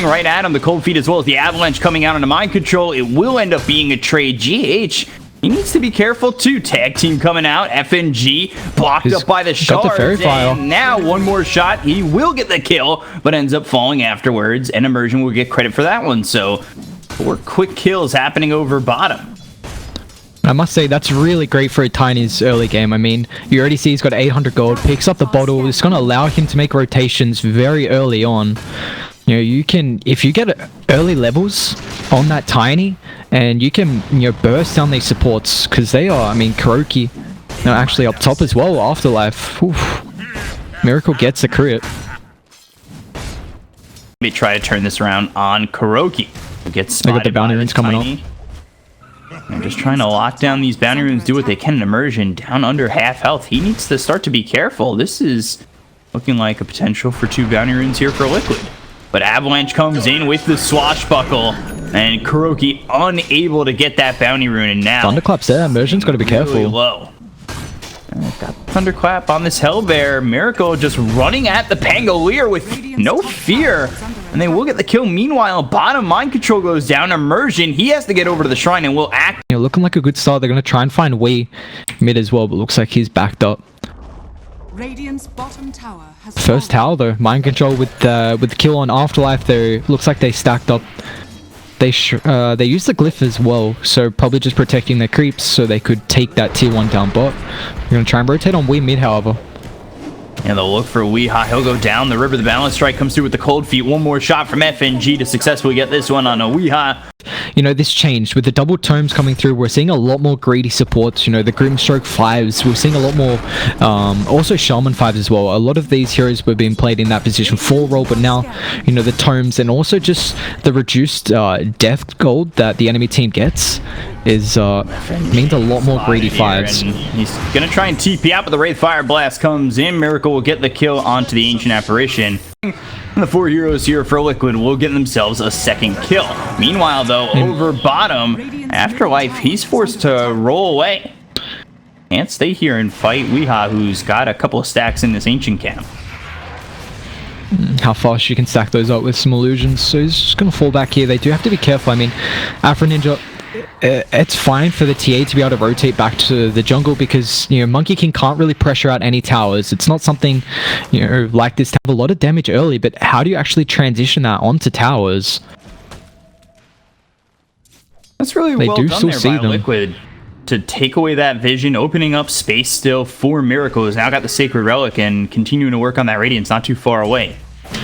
running right at him. The cold feet as well as the avalanche coming out into mind control. It will end up being a trade. GH, he needs to be careful too. Tag team coming out. FNG blocked up by the shards. And now one more shot. He will get the kill, but ends up falling afterwards. And Immersion will get credit for that one. So 4 quick kills happening over bottom. I must say, that's really great for a Tiny's early game. I mean, you already see he's got 800 gold, picks up the bottle. It's going to allow him to make rotations very early on. You know, you can, if you get early levels on that Tiny, and you can, you know, burst down these supports, because they are, I mean, Kuroki, you know, actually up top as well, Afterlife. Oof. Miracle gets a crit. They try to turn this around on Kuroki. Gets spotted. They got the bounty runes coming up. They're just trying to lock down these bounty runes, do what they can in Immersion, down under half health. He needs to start to be careful. This is looking like a potential for 2 bounty runes here for Liquid. But Avalanche comes in with the swashbuckle, and Kuroki unable to get that bounty rune, and now Thunderclap's there. Immersion's got to be careful. Really low. Got Thunderclap on this Hellbear. Miracle just running at the Pangolier with no fear. And they will get the kill. Meanwhile, bottom mind control goes down. Immersion, he has to get over to the shrine and will act. You know, looking like a good start. They're going to try and find Wei mid as well, but looks like he's backed up. Radiant's bottom tower has First tower though, mind control with the kill on Afterlife though. Looks like they stacked up. They used the glyph as well, so probably just protecting their creeps so they could take that tier 1 down bot. We're going to try and rotate on Wei mid, however. And they'll look for Weeha. He'll go down. The River, the balance strike comes through with the cold feet. One more shot from FNG to successfully get this one on a Weeha. You know, this changed with the double tomes coming through. We're seeing a lot more greedy supports. You know, the Grimstroke 5s. We're seeing a lot more, also Shaman 5s as well. A lot of these heroes were being played in that position 4 role, but now, you know, the tomes and also just the reduced death gold that the enemy team gets is means a lot more greedy 5s. He's gonna try and TP out, but the Wraith Fire Blast comes in. Miracle will get the kill onto the Ancient Apparition. And the 4 heroes here for Liquid will get themselves a second kill. Meanwhile, though, over bottom, Afterlife, he's forced to roll away. Can't stay here and fight Weeha, who's got a couple of stacks in this Ancient camp. How fast you can stack those up with some illusions. So he's just going to fall back here. They do have to be careful. I mean, Afro Ninja, it's fine for the TA to be able to rotate back to the jungle because, you know, Monkey King can't really pressure out any towers. It's not something, you know, like this to have a lot of damage early, but how do you actually transition that onto towers? That's really well done there by Liquid to take away that vision, opening up space still for Miracle, who's now got the Sacred Relic and continuing to work on that Radiance not too far away.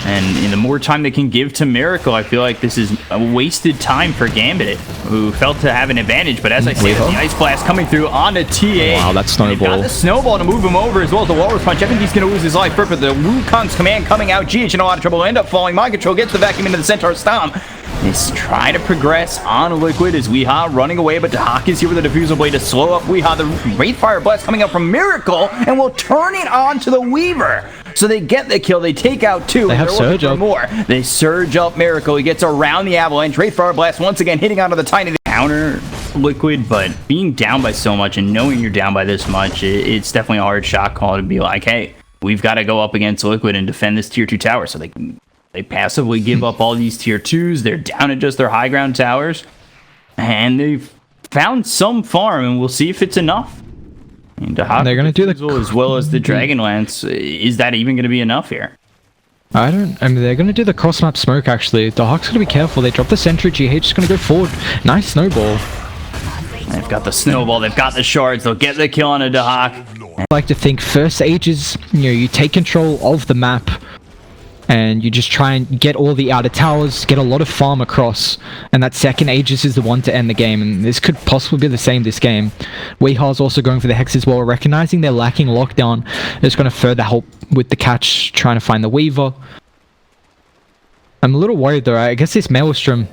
And the more time they can give to Miracle, I feel like this is a wasted time for Gambit, who felt to have an advantage. But as I say, the Ice Blast coming through onto TA. Wow, that snowball. Got the snowball to move him over as well as the Walrus Punch. I think he's going to lose his life. But the Wukong's command coming out. GH in a lot of trouble. End up falling. Mind Control gets the vacuum into the Centaur Stomp. Let's try to progress on Liquid as Weeha running away, but Dahak is here with a Diffusal Blade to slow up Weeha. The Wraith Fire Blast coming out from Miracle and will turn it on to the Weaver. So they get the kill, they take out 2. They have Surge up. More. They surge up Miracle. He gets around the Avalanche. Wraith Fire Blast once again hitting onto the Tiny counter Liquid, but being down by so much and knowing you're down by this much, it's definitely a hard shot call to be like, hey, we've got to go up against Liquid and defend this tier 2 tower. So they passively give up all these tier 2s. They're down at just their high ground towers. And they've found some farm, and we'll see if it's enough. And they're going to do the as well as the Dragonlance. Is that even going to be enough here? I mean, they're going to do the cross-map smoke, actually. The Hawk's going to be careful. They drop the sentry. GH is going to go forward. Nice snowball. They've got the snowball. They've got the shards. They'll get the kill on a Dahak. I like to think first ages, you know, you take control of the map and you just try and get all the outer towers, get a lot of farm across, and that second Aegis is the one to end the game, and this could possibly be the same this game. Weeha's also going for the Hex as well, recognizing they're lacking lockdown. It's going to further help with the catch, trying to find the Weaver. I'm a little worried though. I guess this Maelstrom,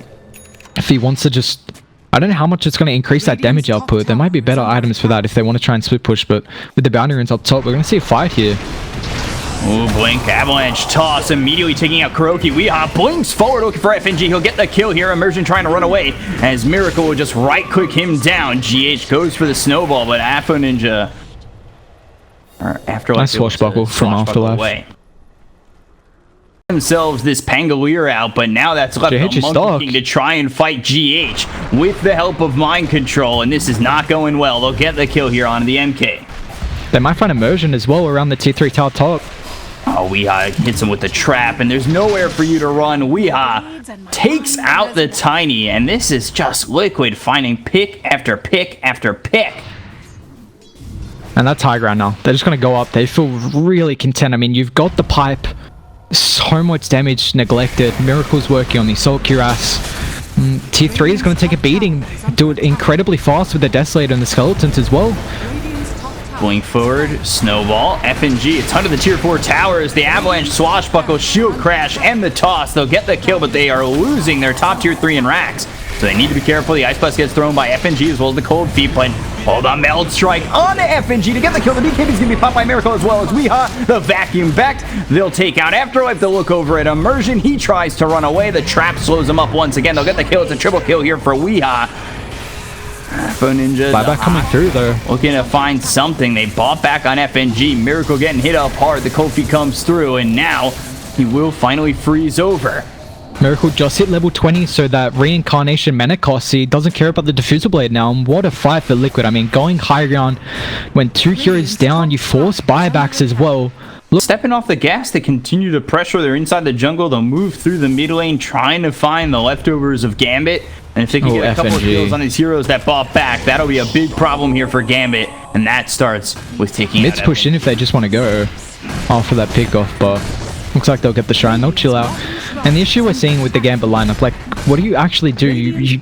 if he wants to just... I don't know how much it's going to increase that damage output. There might be better items for that if they want to try and split push, but with the bounty runes up top, we're going to see a fight here. Ooh, Blink, Avalanche, Toss, immediately taking out Kuroki. Weeha blinks forward looking for FNG. He'll get the kill here. Immersion trying to run away as Miracle will just right-click him down. GH goes for the snowball, but Afro Ninja... Or Afterlife... Nice swashbuckle from Afterlife. Away. themselves this Pangolier out, but now that's left GH the is Monkey stuck. King to try and fight GH with the help of Mind Control, and this is not going well. They'll get the kill here on the MK. They might find immersion as well around the tier 3 tower top. Oh, Weeha hits him with the trap, and there's nowhere for you to run. Weeha takes out the Tiny, and this is just Liquid finding pick after pick after pick. And that's high ground now. They're just going to go up. They feel really content. I mean, you've got the pipe. So much damage neglected. Miracle's working on the Assault Cuirass. Tier 3 is going to take a beating. Do it incredibly fast with the Desolator and the Skeletons as well. Going forward, Snowball, FNG, it's under the tier 4 towers, the Avalanche, Swashbuckle, Shield Crash, and the Toss. They'll get the kill, but they are losing their top tier 3 in racks. So they need to be careful. The Ice Blast gets thrown by FNG as well as the Cold Feet, but hold on, Meld Strike on FNG to get the kill. The BKB is going to be popped by Miracle as well as Weeha. The Vacuum backed. They'll take out Afterlife. They'll look over at Immersion. He tries to run away. The trap slows him up once again. They'll get the kill. It's a triple kill here for Weeha. Phone Ninja. Buyback coming through though. Looking to find something. They bought back on FNG. Miracle getting hit up hard. The Kofi comes through, and now he will finally freeze over. Miracle just hit level 20, so that reincarnation mana cost, he doesn't care about the diffusal blade now. And what a fight for Liquid. I mean, going high ground when 2 heroes down, you force buybacks as well. Look, stepping off the gas, they continue to pressure. They're inside the jungle. They'll move through the mid lane, trying to find the leftovers of Gambit. And if they can get a couple of kills on these heroes that bought back, that'll be a big problem here for Gambit. And that starts with taking Mid's pushed in if they just want to go after that pickoff, but looks like they'll get the shrine, they'll chill out. And the issue we're seeing with the Gambit lineup, like, what do you actually do? You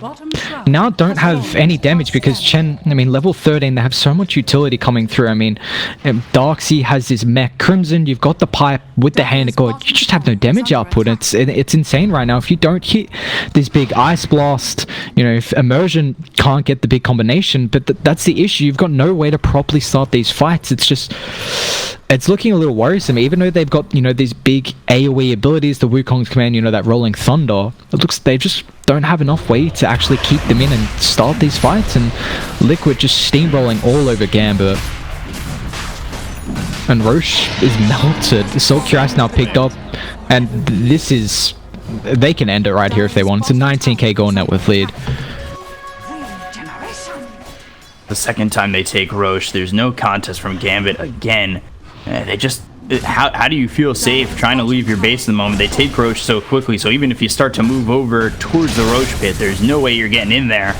now don't have any damage because Chen, I mean, level 13, they have so much utility coming through. I mean, Darkseid has this mech. Crimson, you've got the pipe with the hand of God. You just have no damage output. It's insane right now. If you don't hit this big Ice Blast, you know, if Immersion can't get the big combination, but that's the issue. You've got no way to properly start these fights. It's just... it's looking a little worrisome, even though they've got, you know, these big AoE abilities, the Wukong's command, you know, that rolling thunder. It looks they just don't have enough way to actually keep them in and start these fights, and Liquid just steamrolling all over Gambit. And Roche is melted. The Assault Cuirass now picked up, and this is... they can end it right here if they want. It's a 19k gold net worth lead. The second time they take Roche, there's no contest from Gambit again. They just... how do you feel safe trying to leave your base in the moment? They take Roche so quickly, so even if you start to move over towards the Roche pit, there's no way you're getting in there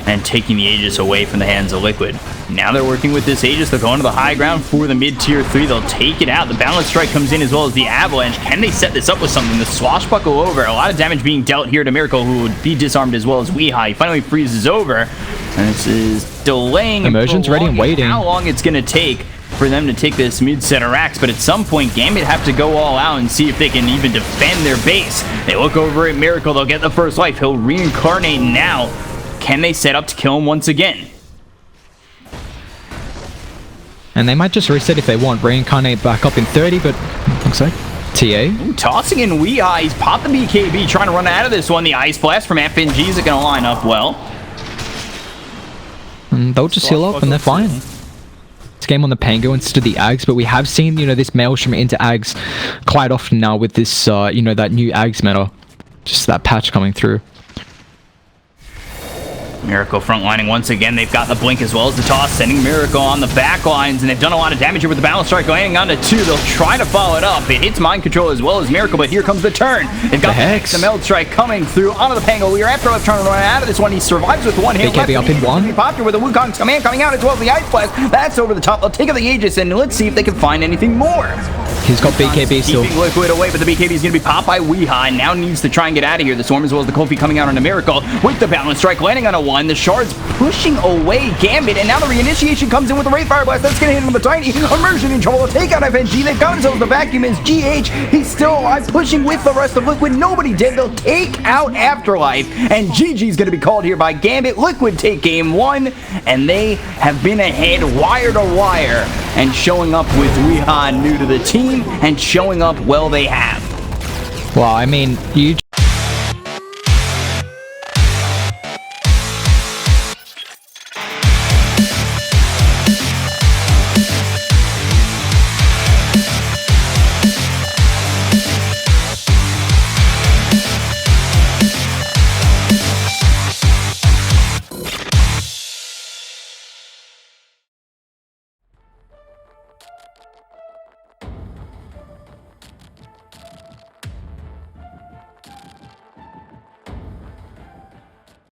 and taking the Aegis away from the hands of Liquid. Now they're working with this Aegis. They're going to the high ground for the mid-tier 3. They'll take it out. The Balance Strike comes in as well as the Avalanche. Can they set this up with something? The Swashbuckle over. A lot of damage being dealt here to Miracle, who would be disarmed as well as Weeha. He finally freezes over. And this is delaying Immersion's ready and waiting. How long it's going to take for them to take this mid-center racks, but at some point Gambit have to go all out and see if they can even defend their base. They look over at Miracle. They'll get the first life. He'll reincarnate now. Can they set up to kill him once again? And they might just reset if they want. Reincarnate back up in 30, but looks like TA. Ooh, tossing in Weeha. He's popped the BKB, trying to run out of this one. The Ice Blast from FNG is going to line up well. And they'll just heal up and they're fine. It's game on the Pango instead of the Ags, but we have seen, you know, this Maelstrom into Ags quite often now with this, you know, that new Ags meta. Just that patch coming through. Miracle frontlining once again. They've got the blink as well as the toss, sending Miracle on the back lines, and they've done a lot of damage here with the Balance Strike landing onto 2. They'll try to follow it up. It hits Mind Control as well as Miracle, but here comes the turn. They've got the Meld Strike coming through onto the Pango. We are Afterlife trying to run out of this one. He survives with one hit. BKB up in 1. Popped here with the Wukong's command coming out as well as the Ice Blast. That's over the top. They'll take out the Aegis, and let's see if they can find anything more. He's got BKB still. Keeping Liquid away, but the BKB is going to be popped by Weeha, and now needs to try and get out of here. The Swarm as well as the Kofi coming out on a Miracle with the Balance Strike landing on a 1. The Shards pushing away Gambit, and now the reinitiation comes in with the Wraith Fire Blast. That's going to hit him with the Tiny. Immersion in trouble. They'll take out FNG. They've got themselves the Vacuum as GH. He's still alive, pushing with the rest of Liquid. Nobody did. They'll take out Afterlife, and GG's going to be called here by Gambit. Liquid take game 1, and they have been ahead wire to wire, and showing up with Weeha new to the team, and showing up well they have. Well, I mean, you